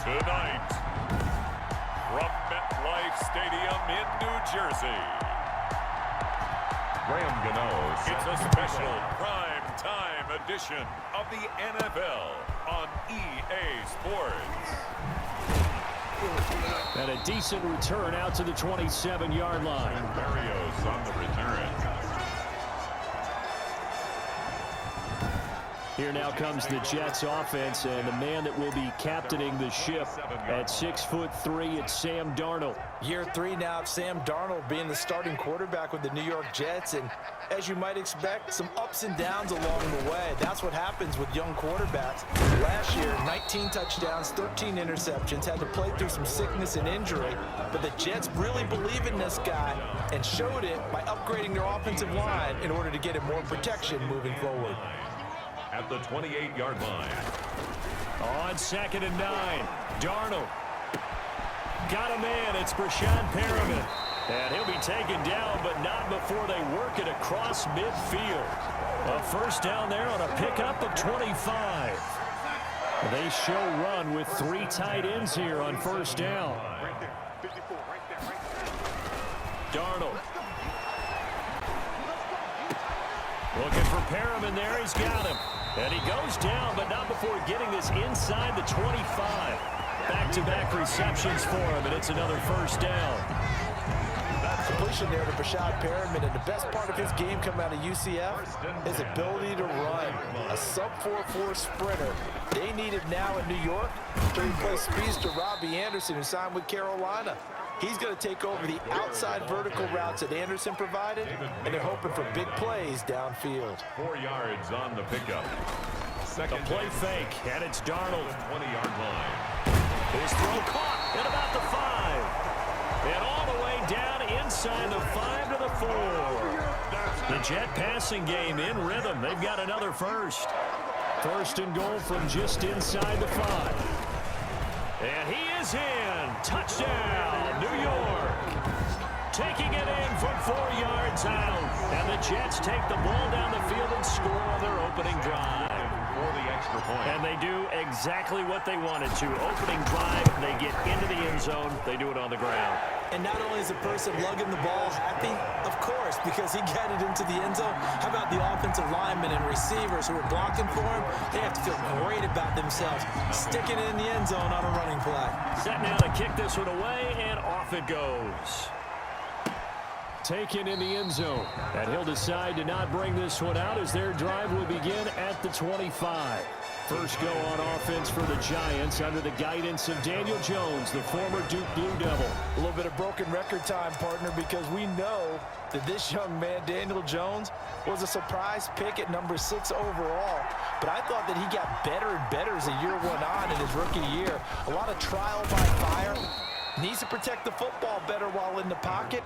Tonight, from MetLife Stadium in New Jersey, Graham Gano. it's a special prime time edition of the NFL on EA Sports. And a decent return out to the 27-yard line. Barrios on the return. Here now comes the Jets offense, and the man that will be captaining the ship at 6'3", it's Sam Darnold. Year 3 now of Sam Darnold being the starting quarterback with the New York Jets, and as you might expect, some ups and downs along the way. That's what happens with young quarterbacks. Last year, 19 touchdowns, 13 interceptions, had to play through some sickness and injury, but the Jets really believe in this guy and showed it by upgrading their offensive line in order to get him more protection moving forward. At the 28-yard line. On 2nd and 9, Darnold. Got a man, it's Breshad Perriman. And he'll be taken down, but not before they work it across midfield. A first down there on a pickup of 25. They show run with 3 tight ends here on first down. Darnold. Looking for Perriman there, he's got him. And he goes down, but not before getting this inside the 25. Back-to-back receptions for him, and it's another first down. Completion there to Breshad Perriman, and the best part of his game coming out of UCF is ability to run. A sub-4.4 sprinter. They need him now in New York to replace speedster Robbie Anderson, who signed with Carolina. He's going to take over the outside vertical routes that Anderson provided, and they're hoping for big plays downfield. 4 yards on the pickup. The play fake, and it's Darnold. 20-yard line. His throw caught at about the 5. And all the way down inside the 5 to the 4. The Jet passing game in rhythm. They've got another first. First and goal from just inside the 5. And he is in. Touchdown, New York. Taking it in from 4 yards out. And the Jets take the ball down the field and score on their opening drive. For the extra point. And they do exactly what they wanted to. Opening drive, they get into the end zone. They do it on the ground. And not only is the person lugging the ball happy, of course, because he got it into the end zone. How about the offensive linemen and receivers who are blocking for him? They have to feel great about themselves, sticking it in the end zone on a running play. Set now to kick this one away, and off it goes. Taken in the end zone. And he'll decide to not bring this one out as their drive will begin at the 25. First go on offense for the Giants under the guidance of Daniel Jones, the former Duke Blue Devil. A little bit of broken record time, partner, because we know that this young man, Daniel Jones, was a surprise pick at number 6 overall. But I thought that he got better and better as the year went on in his rookie year. A lot of trial by fire. Needs to protect the football better while in the pocket.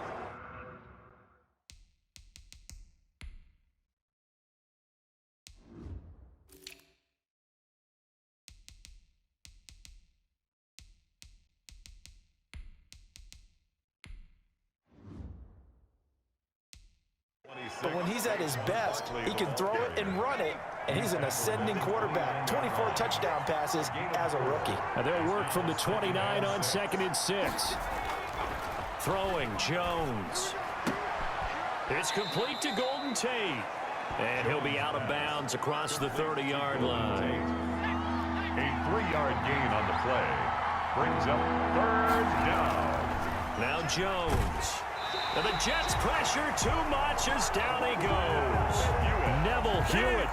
But when he's at his best, he can throw it and run it, and he's an ascending quarterback. 24 touchdown passes as a rookie. And they'll work from the 29 on 2nd and 6. Throwing Jones. It's complete to Golden Tate. And he'll be out of bounds across the 30-yard line. A 3-yard gain on the play. Brings up 3rd down. Now Jones. And the Jets pressure too much as down he goes. Neville Hewitt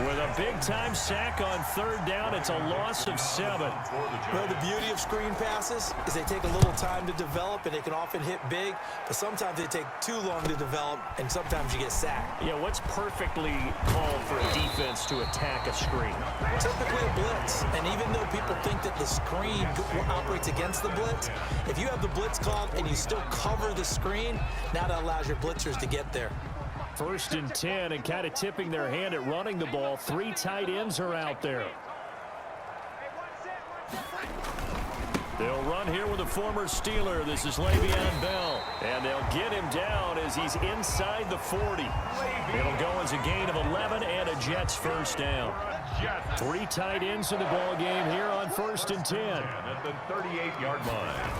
with a big-time sack on 3rd down. It's a loss of 7. Well, the beauty of screen passes is they take a little time to develop, and they can often hit big, but sometimes they take too long to develop, and sometimes you get sacked. Yeah, what's perfectly called for a defense to attack a screen? Typically a blitz, and even though people think that the screen operates against the blitz, if you have the blitz called and you still cover the screen, now that allows your blitzers to get there. 1st and 10, and kind of tipping their hand at running the ball. 3 tight ends are out there. They'll run here with a former Steeler. This is Le'Veon Bell. And they'll get him down as he's inside the 40. It'll go as a gain of 11 and a Jets first down. 3 tight ends in the ball game here on 1st and 10. At the 38-yard line.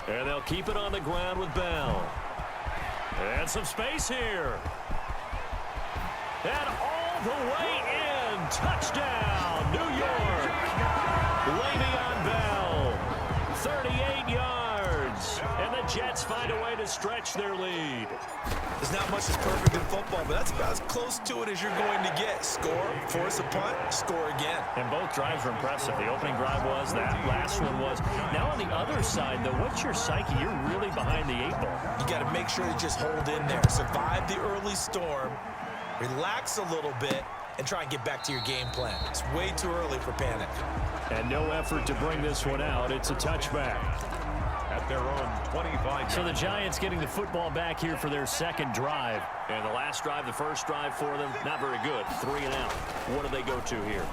And they'll keep it on the ground with Bell. And some space here. And all the way in. Touchdown, New York. Le'Veon Bell, 38 yards. And the Jets find a way to stretch their lead. There's not much that's perfect in football, but that's about as close to it as you're going to get. Score, force a punt, score again. And both drives were impressive. The opening drive was, that last one was. Now on the other side, though, what's your psyche? You're really behind the 8 ball. You got to make sure you just hold in there. Survive the early storm, relax a little bit, and try and get back to your game plan. It's way too early for panic. And no effort to bring this one out. It's a touchback. At their own 25. So the Giants getting the football back here for their second drive. And the last drive, the first drive for them, not very good. 3 and out. What do they go to here?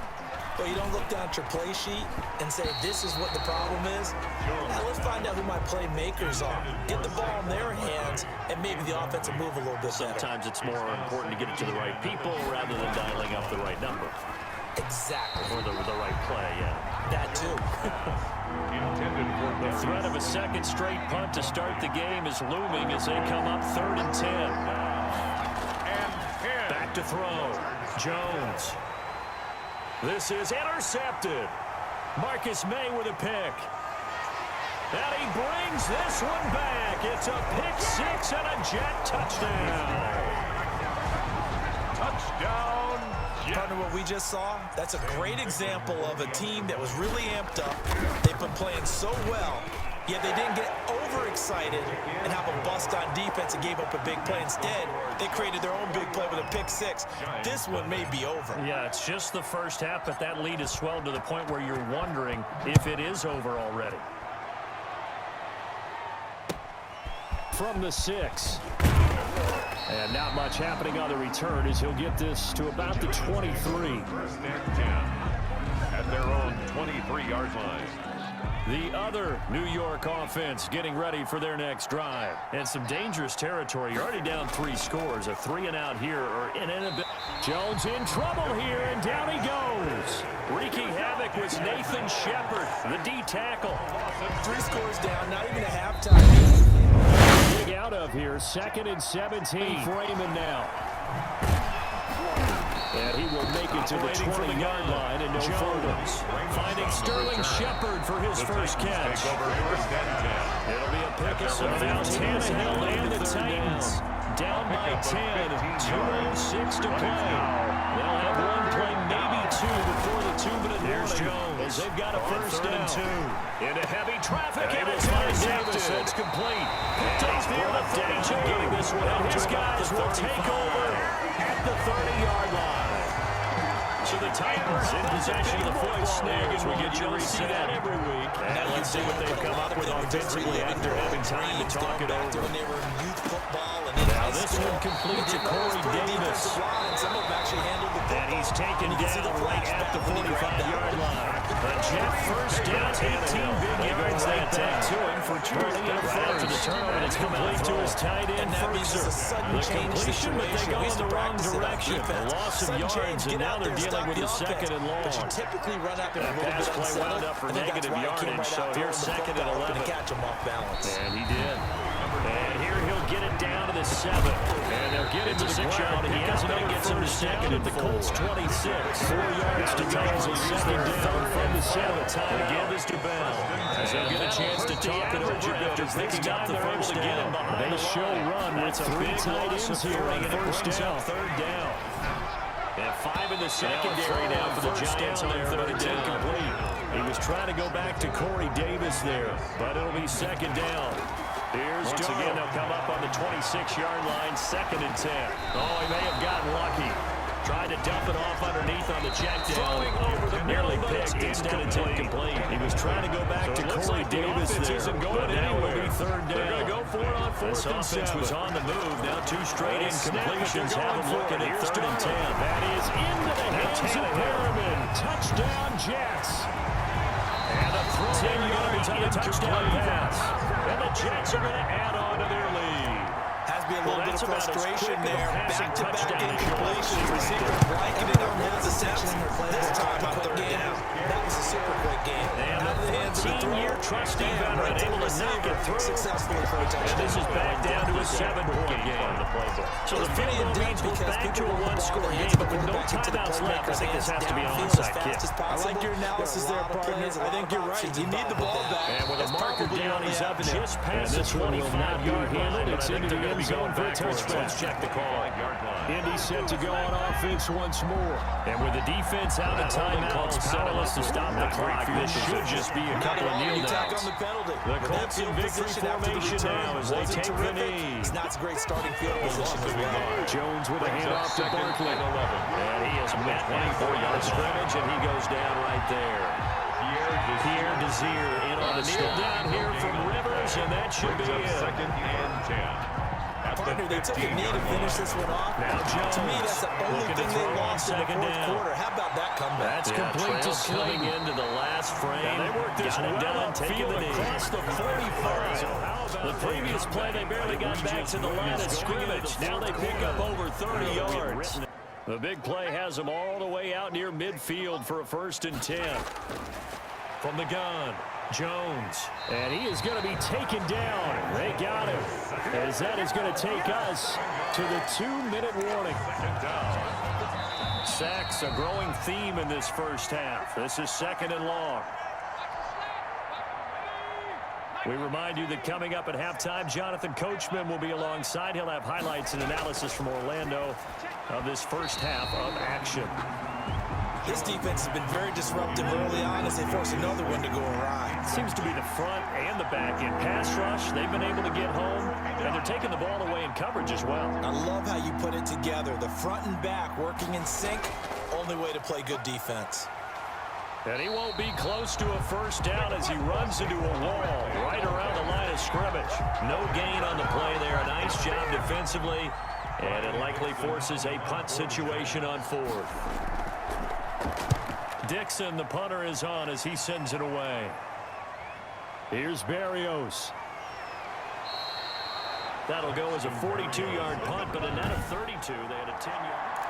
Well, you don't look down at your play sheet and say, this is what the problem is. Now let's find out who my playmakers are. Get the ball in their hands, and maybe the offense will move a little bit better. Sometimes it's more important to get it to the right people rather than dialing up the right number. Exactly. Or the right play, yeah. That too. The threat of a second straight punt to start the game is looming as they come up 3rd and 10. Back to throw. Jones. This is intercepted. Marcus May with a pick. And he brings this one back. It's a pick 6 and a Jet touchdown. Touchdown. Partner, what we just saw, that's a great example of a team that was really amped up. They've been playing so well, yet they didn't get overexcited and have a bust on defense and gave up a big play. Instead, they created their own big play with a pick 6. This one may be over. Yeah, it's just the first half, but that lead has swelled to the point where you're wondering if it is over already. From the 6. And not much happening on the return as he'll get this to about the 23. 1st and 10. At their own 23-yard line. The other New York offense getting ready for their next drive. And some dangerous territory. You're already down 3 scores. A 3 and out here or in a bit. Jones in trouble here, and down he goes. Wreaking havoc was Nathan Shepard, the D tackle. 3 scores down, not even a halftime. Dig out of here, 2nd and 17 for Raymond now. And he will make it to the 20-yard line and no further. Finding Sterling Shepard for his first catch. It'll be a pick of some Tannehill and the Titans. Down by 10, 2:06 to play. They'll have one play, maybe 2 before the 2-minute warning. Jones. They've got a first down. 2. Into heavy traffic, and it's Davis. It's complete. Picked off near the 30, getting this one out. His guys will take over at the 30-yard line. So the Titans in possession of the football snag as we get you reset that every week. And let's see what they've come up with offensively after having time to talk it over. When they were in youth football and now this one complete to Corey Davis. And he's taken down right at the 45-yard line. A Jet first down, 18 big yards that time to him for 20 and after the turnover. It's complete to his tight end, Ferguson. The completion, but they go in the wrong direction. A loss of yards, and now they're dealing with a 2nd and long. That pass play wound up for negative yardage, so here's 2nd and 11. And he did. And here he'll get it down to the 7. And they'll get it to the 6-yard. He has another gets him to 2nd at the Colts 26. 4 yards to go. So 2nd down from the 7. Again, this to Bell. As they'll get a chance to talk it over after picking up the first down. They show run with 3 tight ends here on first down. 3rd down. And 5 in the secondary now for the Giants on 3rd and 10 complete. He was trying to go back to Corey Davis there, but it'll be 2nd down. Here's once again, they'll come up on the 26-yard line, 2nd and 10. Oh, he may have gotten lucky. Tried to dump it off underneath on the check down. Nearly picked instead of incomplete. He was trying to go back to Corey Davis there, but now it'll be 3rd down. They're going to go for it on 4th and 7. This offense was on the move. Now 2 straight incompletions. Have them looking at 3rd and 10. That is into the hands of Perriman. Touchdown, Jets. And a 10-yard yards on the touchdown pass. And the Jets are going to add on to their lead. Has been a little bit of frustration there. Back-to-back incompletions. Receiver blanketed on his attempts. This time on third down. That was a super quick game. And the 14-year trusting veteran able to knock it through. Successfully for a touchdown. And this is back down to a 7-point game. So the field goal leads us back to a one-score game, but with no timeouts left, I think this has to be an onside kick. I like your analysis there, partner. I think you're right. You need the ball back. And with a marker down, he's up just past the 25-yard line. It's into the end zone for a touchdown. Let's check the call. Indy set to go on offense once more. And with the defense out of timeouts, powerless to stop the clock, this should just be a couple of kneel downs. The Colts in victory formation now as they take the knee. It's not a great starting field position as well. Jones with a handoff to Barkley. And he has met 24-yard scrimmage, and he goes down right there. Pierre Desir in on the kneel down here from Rivers, and that should be it. Second and 10. Partner, they took a knee to finish this one off. Now Jones, to me, that's the only thing they lost in the fourth down. quarter. How about that comeback? That's complete to Slayton into the last frame. They worked this well down, taking the knee. Across the 45. The previous play, they barely got back to the line of scrimmage. Now they pick up over 30 yards. The big play has them all the way out near midfield for a 1st and 10. From the gun, Jones. And he is going to be taken down. They got him. As that is going to take us to the 2-minute warning. Sacks, a growing theme in this first half. This is 2nd and long. We remind you that coming up at halftime, Jonathan Coachman will be alongside. He'll have highlights and analysis from Orlando of this first half of action. This defense has been very disruptive early on as they force another one to go awry. Seems to be the front and the back in pass rush. They've been able to get home, and they're taking the ball away in coverage as well. I love how you put it together. The front and back working in sync. Only way to play good defense. And he won't be close to a 1st down as he runs into a wall right around the line of scrimmage. No gain on the play there. A nice job defensively, and it likely forces a punt situation on 4th. Dixon, the punter, is on as he sends it away. Here's Berrios. That'll go as a 42-yard punt, but a net of 32. They had a 10-yard.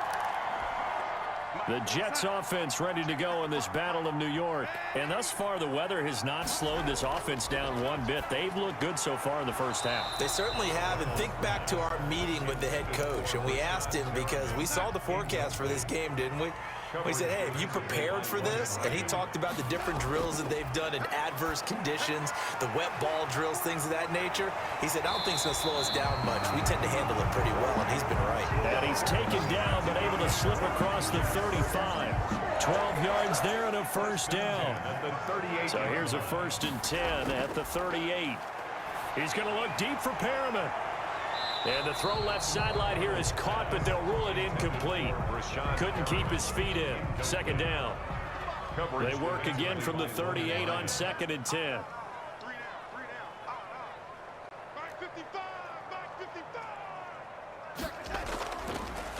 The Jets offense ready to go in this Battle of New York. And thus far, the weather has not slowed this offense down one bit. They've looked good so far in the first half. They certainly have. And think back to our meeting with the head coach. And we asked him because we saw the forecast for this game, didn't we? We said, hey, have you prepared for this? And he talked about the different drills that they've done in adverse conditions, the wet ball drills, things of that nature. He said, I don't think it's going to slow us down much. We tend to handle it pretty well, and he's been right. And he's taken down, but able to slip across the 35. 12 yards there and a 1st down. So here's a 1st and 10 at the 38. He's going to look deep for Perriman. And the throw left sideline here is caught, but they'll rule it incomplete. Couldn't keep his feet in. 2nd down. They work again from the 38 on 2nd and 10.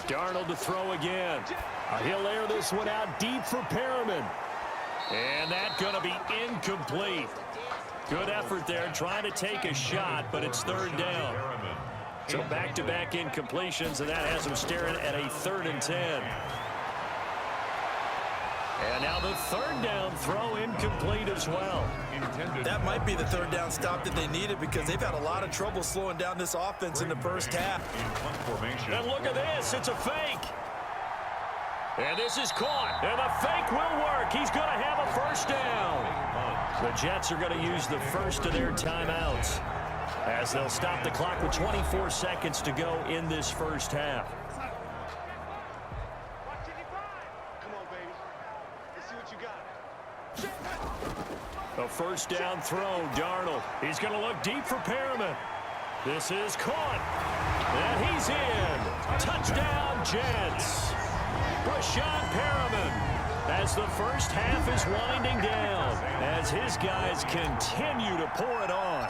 Darnold to throw again. He'll air this one out deep for Perriman. And that's going to be incomplete. Good effort there, trying to take a shot, but it's 3rd down. So back-to-back incompletions, and that has them staring at a 3rd and 10. And now the 3rd down throw incomplete as well. That might be the 3rd down stop that they needed because they've had a lot of trouble slowing down this offense in the first half. And look at this, it's a fake. And this is caught, and the fake will work. He's going to have a 1st down. The Jets are going to use the first of their timeouts as they'll stop the clock with 24 seconds to go in this first half. Come on, baby. Let's see what you got. A 1st down throw, Darnold. He's going to look deep for Perriman. This is caught. And he's in. Touchdown, Jets. Breshad Perriman, as the first half is winding down, as his guys continue to pour it on.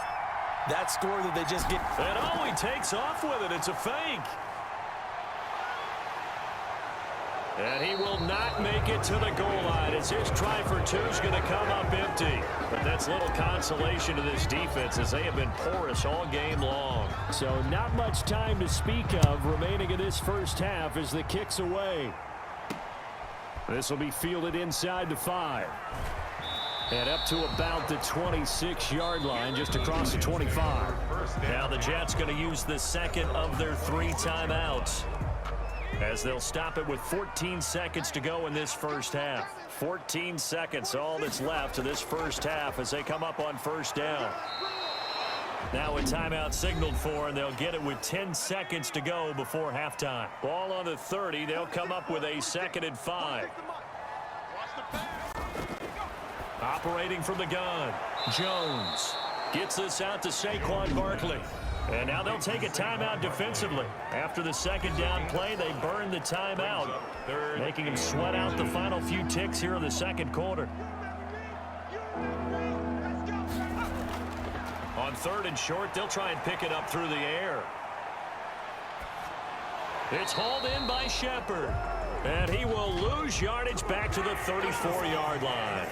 That score that they just get. And oh, he takes off with it. It's a fake. And he will not make it to the goal line as his try for two is going to come up empty. But that's little consolation to this defense as they have been porous all game long. So not much time to speak of remaining in this first half as the kick's away. This will be fielded inside the 5. And up to about the 26-yard line, just across the 25. Now the Jets going to use the second of their 3 timeouts, as they'll stop it with 14 seconds to go in this first half. 14 seconds, all that's left to this first half as they come up on first down. Now a timeout signaled for, and they'll get it with 10 seconds to go before halftime. Ball on the 30. They'll come up with a 2nd and 5. Operating from the gun, Jones gets this out to Saquon Barkley. And now they'll take a timeout defensively. After the second down play, they burn the timeout. They're making him sweat out the final few ticks here in the second quarter. On 3rd and short, they'll try and pick it up through the air. It's hauled in by Shepard. And he will lose yardage back to the 34-yard line.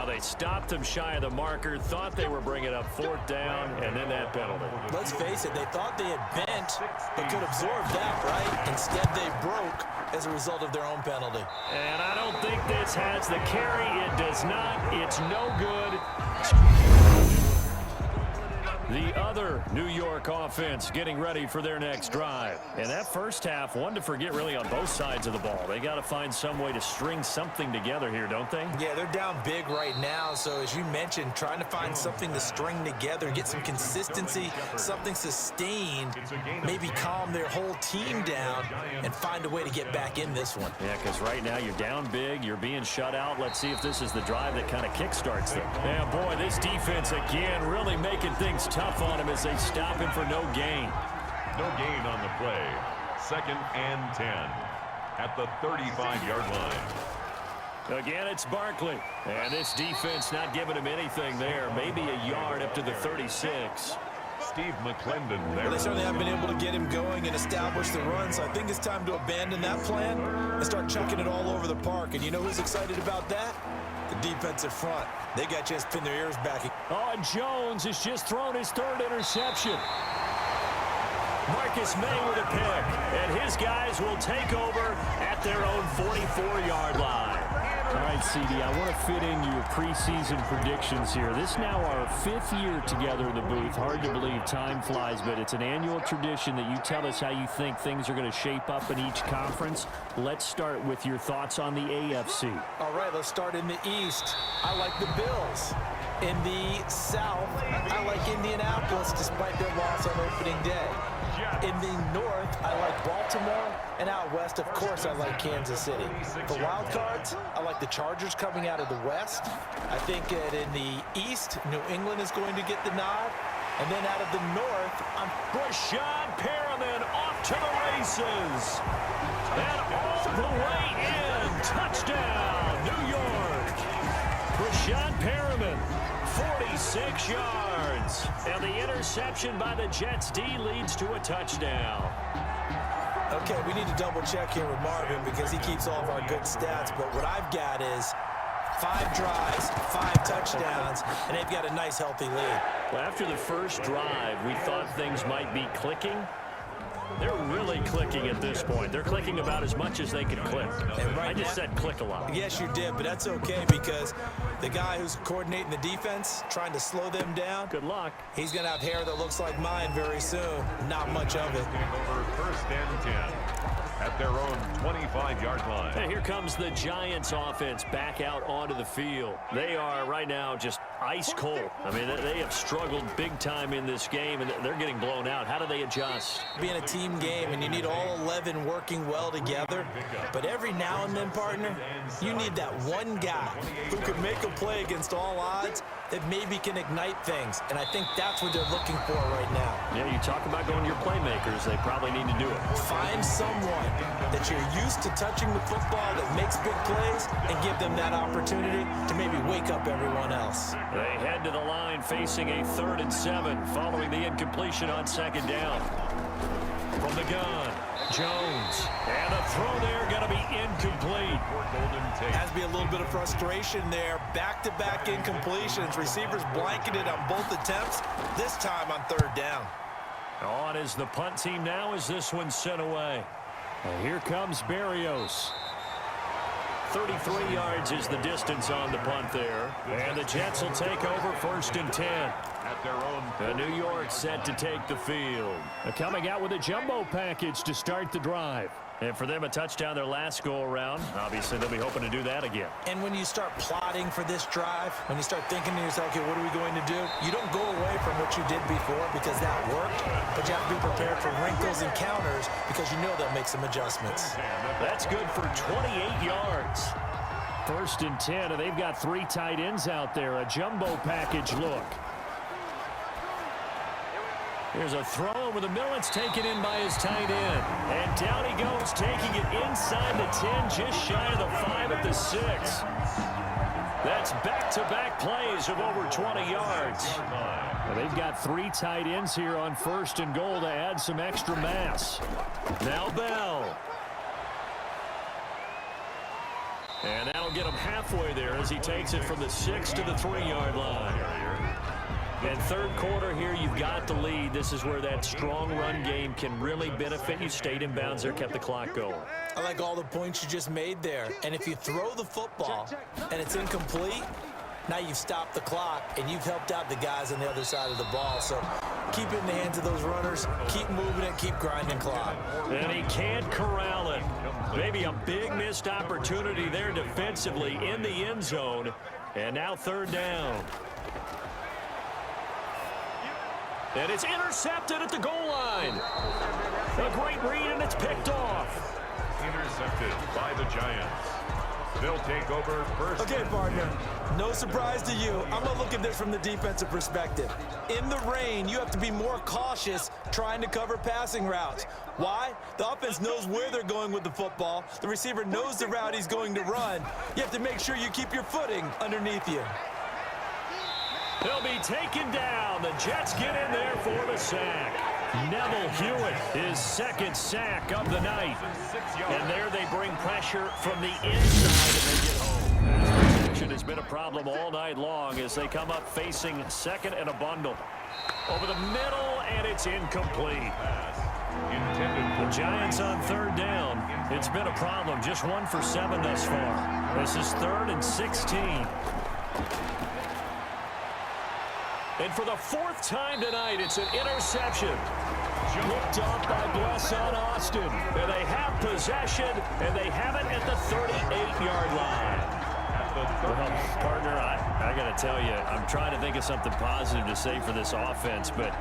They stopped him shy of the marker, thought they were bringing up 4th down, and then that penalty. Let's face it, they thought they had bent, but could absorb that, right? Instead, they broke as a result of their own penalty. And I don't think this has the carry. It does not. It's no good. The other New York offense getting ready for their next drive. And that first half, one to forget really on both sides of the ball. They got to find some way to string something together here, don't they? Yeah, they're down big right now. So as you mentioned, trying to find something to string together, get some consistency, something sustained, maybe calm their whole team down and find a way to get back in this one. Yeah, because right now you're down big, you're being shut out. Let's see if this is the drive that kind of kickstarts them. Yeah, boy, this defense again really making things tough on him as they stop him for no gain. No gain on the play. 2nd and 10 at the 35-yard line. Again, it's Barkley. And this defense not giving him anything there. Maybe a yard up to the 36. Steve McClendon there. Well, they certainly haven't been able to get him going and establish the run, so I think it's time to abandon that plan and start chucking it all over the park. And you know who's excited about that? The defensive front. They got a chance to pin their ears back. Oh, and Jones has just thrown his 3rd interception. Marcus May with a pick, and his guys will take over at their own 44-yard line. All right, CD, I want to fit in your preseason predictions here. This is now our 5th year together in the booth. Hard to believe time flies, but it's an annual tradition that you tell us how you think things are going to shape up in each conference. Let's start with your thoughts on the AFC. All right, let's start in the East. I like the Bills. In the South, I like Indianapolis despite their loss on opening day. In the North, I like Baltimore, and out West, of course, I like Kansas City. For wild cards, I like the Chargers coming out of the West. I think that in the East, New England is going to get the nod. And then out of the North, I'm Brashad Perriman off to the races. And all the way in. Touchdown, New York. Brashad Perriman, 46 yards. And the interception by the Jets D leads to a touchdown. Okay, we need to double check here with Marvin because he keeps all of our good stats. But what I've got is 5 drives, 5 touchdowns, and they've got a nice, healthy lead. Well, after the first drive, we thought things might be clicking. They're really clicking at this point. They're clicking about as much as they can click. And right I just said click a lot. Yes, you did, but that's okay because the guy who's coordinating the defense, trying to slow them down, Good luck. he's going to have hair that looks like mine very soon. Not much of it. Over 1st and 10 at their own 25-yard line. Hey, here comes the Giants offense back out onto the field. They are right now just ice cold. I mean, they have struggled big time in this game, and they're getting blown out. How do they adjust? Being a team game, and you need all 11 working well together. But every now and then, partner, you need that one guy who could make a play against all odds that maybe can ignite things. And I think that's what they're looking for right now. Yeah, you talk about going to your playmakers. They probably need to do it. Find someone that you're used to touching the football that makes big plays and give them that opportunity to maybe wake up everyone else. They head to the line facing a 3rd and 7 following the incompletion on 2nd down. From the gun, Jones. And the throw there going to be incomplete. Has to be a little bit of frustration there. Back-to-back incompletions. Receivers blanketed on both attempts, this time on 3rd down. On is the punt team now as this one's sent away. And here comes Berrios. 33 yards is the distance on the punt there. And the Jets will take over 1st and 10. At their own. The New York set to take the field. They're coming out with a jumbo package to start the drive. And for them, a touchdown their last go-around. Obviously, they'll be hoping to do that again. And when you start plotting for this drive, when you start thinking to yourself, okay, what are we going to do? You don't go away from what you did before because that worked, but you have to be prepared for wrinkles and counters because you know they'll make some adjustments. That's good for 28 yards. 1st and 10, and they've got 3 tight ends out there. A jumbo package look. Here's a throw over the middle. It's taken in by his tight end. And down he goes, taking it inside the 10, just shy of the 5 at the 6. That's back-to-back plays of over 20 yards. Well, they've got 3 tight ends here on 1st and goal to add some extra mass. Now Bell. And that'll get him halfway there as he takes it from the 6 to the 3-yard line. And 3rd quarter here, you've got the lead. This is where that strong run game can really benefit you. Stayed in bounds there, kept the clock going. I like all the points you just made there. And if you throw the football and it's incomplete, now you've stopped the clock and you've helped out the guys on the other side of the ball. So keep it in the hands of those runners. Keep moving it. Keep grinding clock. And he can't corral it. Maybe a big missed opportunity there defensively in the end zone. And now 3rd down. And it's intercepted at the goal line. A great read, and it's picked off. Intercepted by the Giants. They'll take over 1st. Okay, partner, no surprise to you. I'm going to look at this from the defensive perspective. In the rain, you have to be more cautious trying to cover passing routes. Why? The offense knows where they're going with the football. The receiver knows the route he's going to run. You have to make sure you keep your footing underneath you. He'll be taken down. The Jets get in there for the sack. Neville Hewitt, his 2nd sack of the night. And there they bring pressure from the inside and they get home. Protection has been a problem all night long as they come up facing 2nd and a bundle. Over the middle, and it's incomplete. The Giants on 3rd down. It's been a problem. Just 1 for 7 thus far. This is 3rd and 16. And for the 4th time tonight, it's an interception. Looked off by Blesson Austin. And they have possession, and they have it at the 38-yard line. Well, partner, I got to tell you, I'm trying to think of something positive to say for this offense, but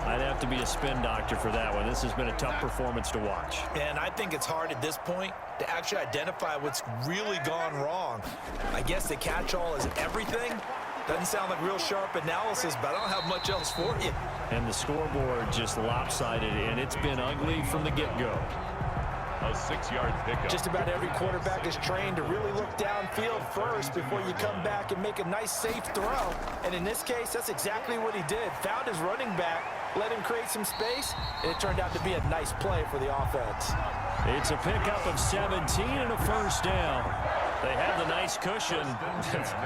I'd have to be a spin doctor for that one. This has been a tough performance to watch. And I think it's hard at this point to actually identify what's really gone wrong. I guess the catch-all is everything. Doesn't sound like real sharp analysis, but I don't have much else for you. And the scoreboard just lopsided, and it's been ugly from the get-go. A 6-yard pickup. Just about every quarterback is trained to really look downfield first before you come back and make a nice, safe throw. And in this case, that's exactly what he did. Found his running back, let him create some space, and it turned out to be a nice play for the offense. It's a pickup of 17 and a 1st down. They have the nice cushion.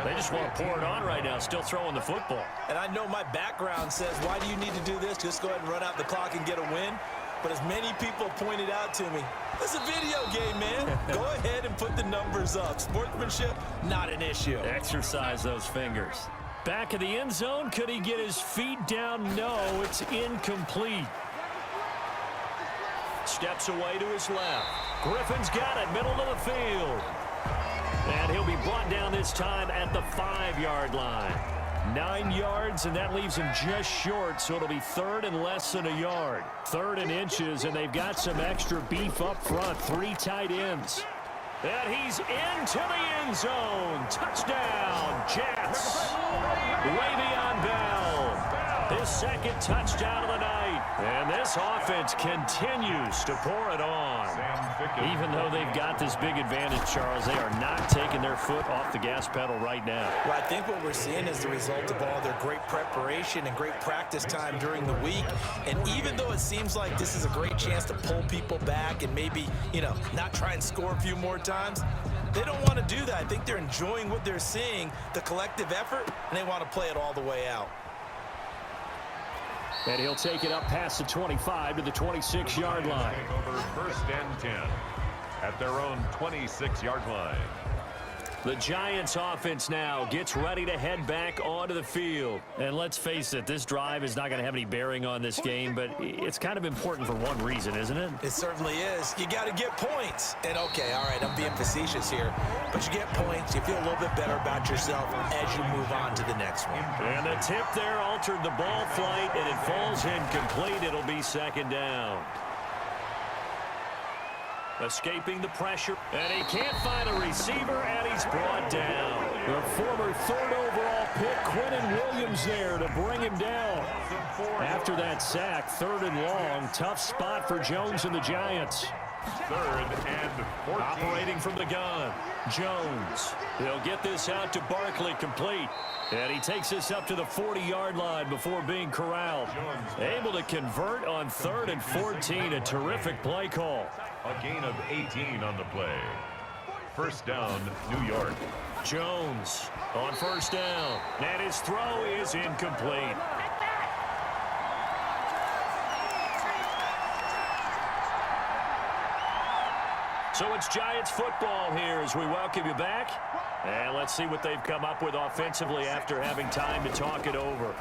They just want to pour it on right now, still throwing the football. And I know my background says, why do you need to do this? Just go ahead and run out the clock and get a win. But as many people pointed out to me, it's a video game, man. Go ahead and put the numbers up. Sportsmanship, not an issue. Exercise those fingers. Back of the end zone. Could he get his feet down? No, it's incomplete. Steps away to his left. Griffin's got it, middle of the field. And he'll be brought down this time at the 5-yard line. 9 yards, and that leaves him just short, so it'll be 3rd and less than a yard. 3rd and inches, and they've got some extra beef up front. 3 tight ends. And he's into the end zone. Touchdown, Jets. Way beyond Bell. his second touchdown of the night. And this offense continues to pour it on. Even though they've got this big advantage, Charles, they are not taking their foot off the gas pedal right now. Well, I think what we're seeing is the result of all their great preparation and great practice time during the week. And even though it seems like this is a great chance to pull people back and maybe, not try and score a few more times, they don't want to do that. I think they're enjoying what they're seeing, the collective effort, and they want to play it all the way out. And he'll take it up past the 25 to the 26-yard line. Over 1st and 10 at their own 26-yard line. The Giants offense now gets ready to head back onto the field. And let's face it, this drive is not going to have any bearing on this game, but it's kind of important for one reason, isn't it? It certainly is. You got to get points. And okay, all right, I'm being facetious here, but you get points, you feel a little bit better about yourself as you move on to the next one. And the tip there altered the ball flight, and it falls incomplete. It'll be 2nd down. Escaping the pressure, and he can't find a receiver, and he's brought down. The former 3rd overall pick, Quinnen Williams, there to bring him down. After that sack, 3rd and long, tough spot for Jones and the Giants. 3rd and 14. Operating from the gun, Jones. He'll get this out to Barkley, complete. And he takes this up to the 40-yard line before being corralled. Able to convert on 3rd and 14, a terrific play call. A gain of 18 on the play. 1st down, New York. Jones on 1st down, and his throw is incomplete. So it's Giants football here as we welcome you back. And let's see what they've come up with offensively after having time to talk it over.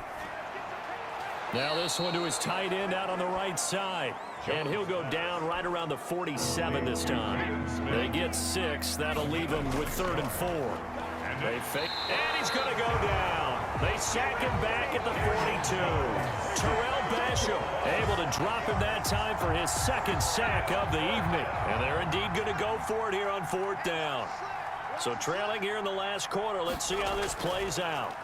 Now this one to his tight end out on the right side. And he'll go down right around the 47 this time. They get 6. That'll leave him with 3rd and 4. They fake. And he's going to go down. They sack him back at the 42. Terrell Basham able to drop him that time for his 2nd sack of the evening. And they're indeed going to go for it here on 4th down. So trailing here in the last quarter. Let's see how this plays out.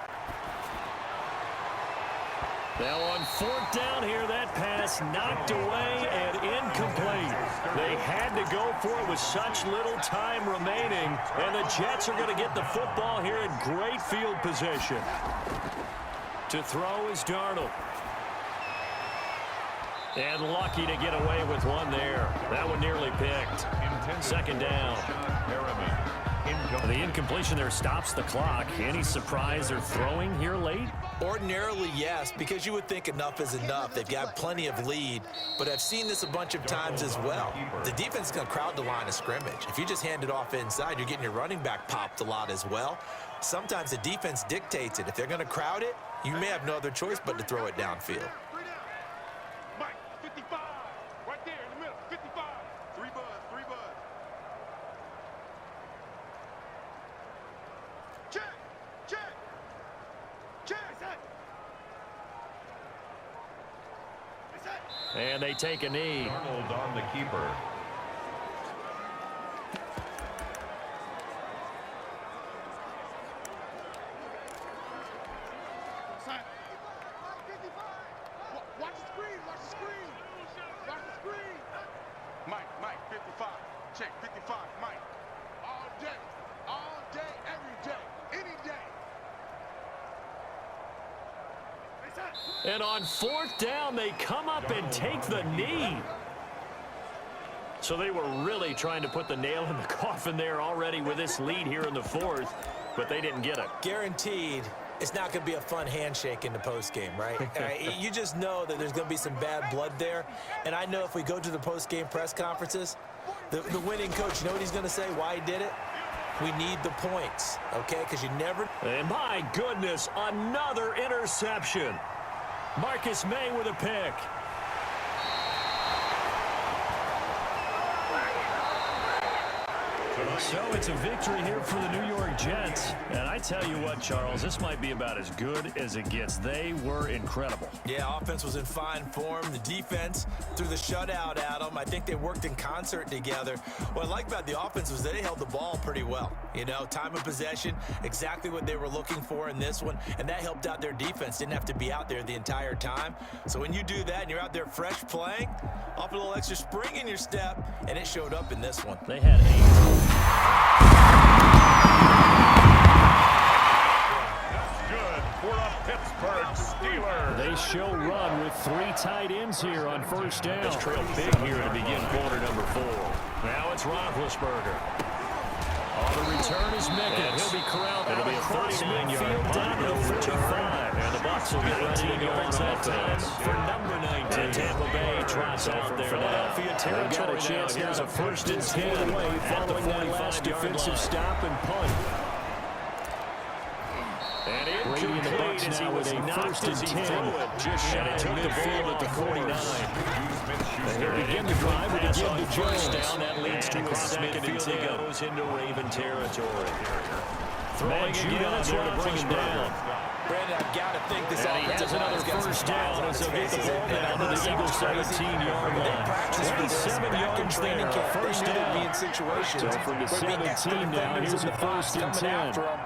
Now on 4th down here, that pass knocked away and incomplete. They had to go for it with such little time remaining, and the Jets are going to get the football here in great field position. To throw is Darnold. And lucky to get away with one there. That one nearly picked. 2nd down. The incompletion there stops the clock. Any surprise they're throwing here late? Ordinarily, yes, because you would think enough is enough. They've got plenty of lead, but I've seen this a bunch of times as well. The defense is going to crowd the line of scrimmage. If you just hand it off inside, you're getting your running back popped a lot as well. Sometimes the defense dictates it. If they're going to crowd it, you may have no other choice but to throw it downfield. Mike, 55. Right there in the middle. 55. 3 buzz. 3 buzz. Check. Check. Check. And they take a knee. Arnold on the keeper. Watch the screen. Watch the screen. Watch the screen. Mike, 55. Check, 55. Mike. All day, every day, any day. And on 4th down, they come up and take the knee. So they were really trying to put the nail in the coffin there already with this lead here in the 4th, but they didn't get it. Guaranteed, it's not going to be a fun handshake in the postgame, right? You just know that there's going to be some bad blood there. And I know if we go to the postgame press conferences, the winning coach, you know what he's going to say, why he did it? We need the points, okay? Because you never... And my goodness, another interception. Marcus May with a pick. So it's a victory here for the New York Jets. And I tell you what, Charles, this might be about as good as it gets. They were incredible. Yeah, offense was in fine form. The defense through the shutout, Adam. I think they worked in concert together. What I like about the offense was they held the ball pretty well. You know, time of possession, exactly what they were looking for in this one. And that helped out their defense. Didn't have to be out there the entire time. So when you do that and you're out there fresh playing, off a little extra spring in your step, and it showed up in this one. They had 8. Good for the Pittsburgh Steelers. They show run with 3 tight ends here on first down. This trail big here to begin quarter number 4. Now it's Roethlisberger. On the return is Mickens. He'll be corralled. It'll be a 39-yard down to the 45. And the Bucs will get ready to go on that time for number 19. And Tampa Bay trots out there. Philadelphia territory got a chance now to first and 10 away following that last defensive stop and punt. And Brady and the Bucs as he now was with a knocked first and as he 10. threw it. Just shy of midfield at the 49. They begin the drive with a give to First Jones. down, that leads to a second and 10. Goes into Raven territory. Throwing again, that's to bring him down. Brandon, I've got to think this And he offensive has another line's got some first smiles down on as his they get the faces. ball down to the Eagles' 17-yard line. Practice for this 27 back in yards training there. camp. First They knew they'd be down. in situations So from the where 17 down, defenders here's in a the box first and coming 10. after them,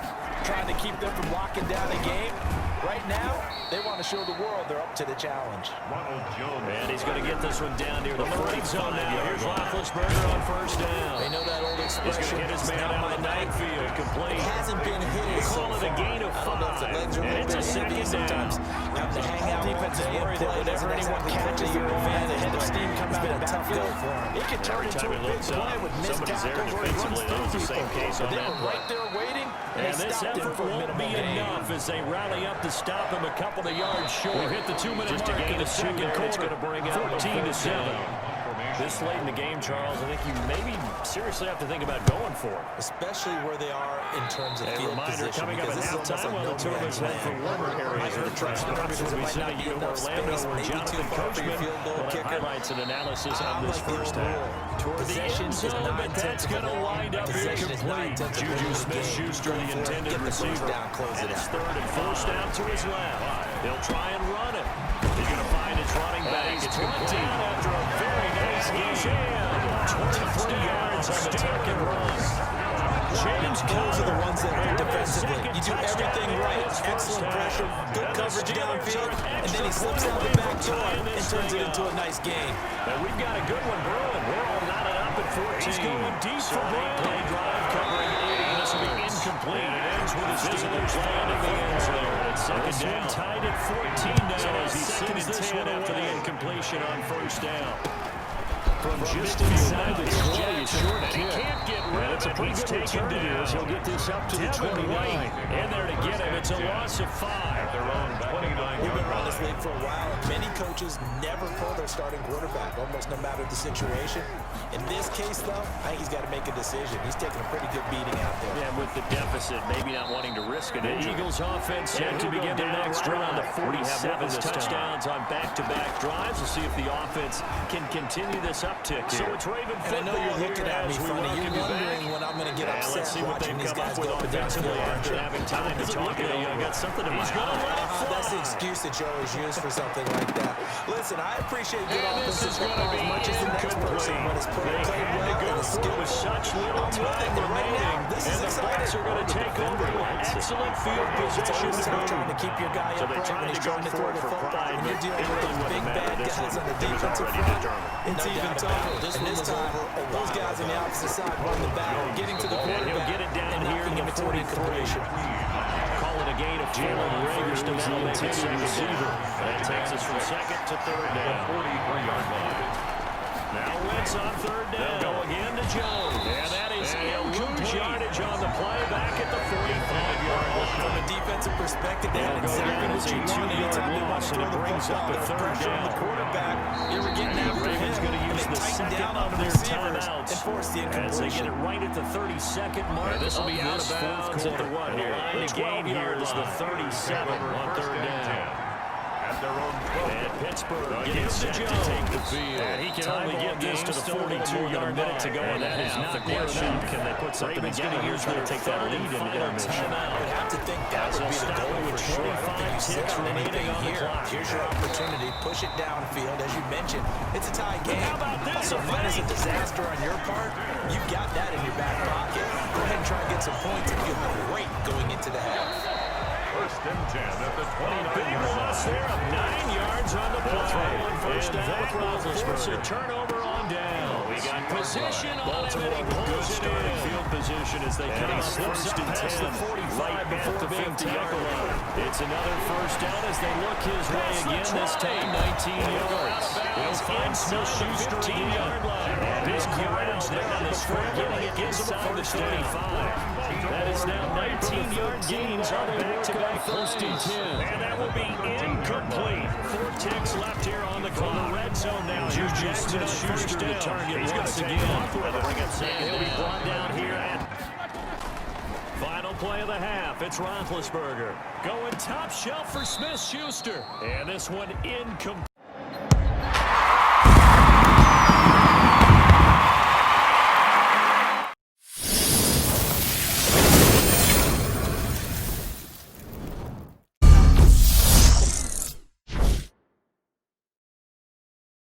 trying to keep them from locking down a game. Right now, they want to show the world they're up to the challenge. Ronald Jones. And he's going to get this one down near the 45 now. Here's Roethlisberger on first down. They know that old He's expression. going to hit his man out of the backfield. Complete. It hasn't been his. Call it a gain of 5. And it's a second down. Have to hang out defense is worried that whenever anyone catches the ball, the head of steam comes out of the backfield. It could turn into a big play with missed tackles or he runs through people. But they were right there waiting, and And they this stopped him effort for a won't be minimal gain. enough as they rally up to stop him a couple of yards short. We've hit the 2-minute Just a mark gain in the of 2 second there, and it's quarter. going to bring out 14-7. This late in the game, Charles, I think you maybe seriously have to think about going for it. Especially where they are in terms of A field reminder position. coming up at because this is halftime, almost while the like two of us head for warmer areas of the track. We'll be sending you to Orlando where Jonathan Coachman will have highlights and analysis on this first half. Toward the end zone, but that's going to wind up incomplete. Juju Smith-Schuster, the intended receiver. And it's 3rd and 4th down to his left. He'll try and run it. He's going to find his running back. It's complete after a very nice game. 23 yards on the tuck and run. James Those are the Conner. ones that hurt defensively. Second You do everything touchdown right. in his first Excellent half. pressure, good And the coverage Steelers downfield, are and then he extra slips point out the away back from door tying and this turns it thing into up. a nice game. And we've got a good one brewing. We're all knotted up at 14. He's going deep for Brown. Play drive covering 80. This will be incomplete. It ends with the Steelers landing the end zone. It's second down. Tied at 14 now So as he seconds sends this this one after the away. incompletion on first down. From just inside the 20, short And he kick. can't get rid And of it's a it. pretty He's good taken return here down. as he'll get this up to the Devin 29. White in there to get him. It's a loss of 5. Their own 29 We've been around this league for a while, and many coaches never pull their starting quarterback, almost no matter the situation. In this case, though, I think he's got to make a decision. He's taking a pretty good beating out there. Yeah, with the deficit, maybe not wanting to risk an The injury. Eagles offense set to begin their next right on drive. the 47 this time. touchdowns on back-to-back drives. We'll see if the offense can continue this uptick. So it's Raven And I football know you're here looking at me as we funny. welcome You're you back. wondering when I'm going to get upset Let's see what watching they've these come guys up go with up and down the offensively field. after having time to talk it over. I got something in my He's gonna eye. let it fly. That's the excuse that you always use for something like that. Listen, I appreciate good And this offensive is going to football be as much as the next person, but his play They played had to well go and his for it skill with such little I'm with time it, but right now, remaining. this And is the Bucs exciting. are going to take over with excellent field It's position always to tough boot. trying to keep your guy So upright they tried when to he's go trying to for throw it the for football. pride, When you're but dealing it with really those big wouldn't matter. bad This guys one, on the it was defensive already front, determined. it's even tougher. And this time, those guys on the opposite side run the battle, getting to the And he'll quarterback get it down and here knocking to him the into an 43. incompletion. Call it a gain of Jalen Rager's to now make it second receiver. That takes us from second to third down. 43-yard line. Now Wentz on third down. They'll go again to Jones. And that is incomplete yardage on the play back at the 45-yard line. From a defensive perspective, they had They'll go exactly down what as a you want. 2-yard Anytime they want loss, to and throw it the brings up football, a there's third pressure on the down. quarterback. They were getting after Ravens him, going to and use they the tightened second down on of the their receivers timeouts and forced the as they get incompletion. it right at the 32nd mark. This will be out of bounds at the 1 here. The gain here is the 37 on third down. At their own 12. And Pittsburgh getting set to take the field. And he can Tie only ball get this game, to the still a little 42 more than a yard minute line. to go in And the that is half. not The near question, enough. can they put something Ravens together gonna here use try to their take that third lead and in the final intermission? timeout. I would have to think that As would be they'll the stop goal with for sure. I don't 25 think you sit ticks on remaining anything on the here. clock. Here's your opportunity. Push it downfield. As you mentioned, it's a tie game. How about this? So A minus a fake. disaster on your part, you've got that in your back pocket. Go ahead and try and get some points and feel great going into the half. First and 10 at the Big 29-yard loss line. there of 9 yards on the play. First And down that for will force a Roethlisberger. turnover on down. We got position on him, Baltimore and he with good pulls it starting in. field position as they And come he out slips first up and past 10. the 45 Right before at the the 50-yard 50-yard line. line. It's another first down as they look his way again. This time 19 yards. He'll find Smith-Schuster 15-yard line. Big yards there on the script, getting it inside the 35. That is now 19-yard gains on back-to-back first and 10. And that will be incomplete. 4 ticks left here on the clock. The red zone now. Here's Jackson Schuster to target once again. He'll be brought down here at final play of the half. It's Roethlisberger going top shelf for Smith-Schuster. And this one incomplete.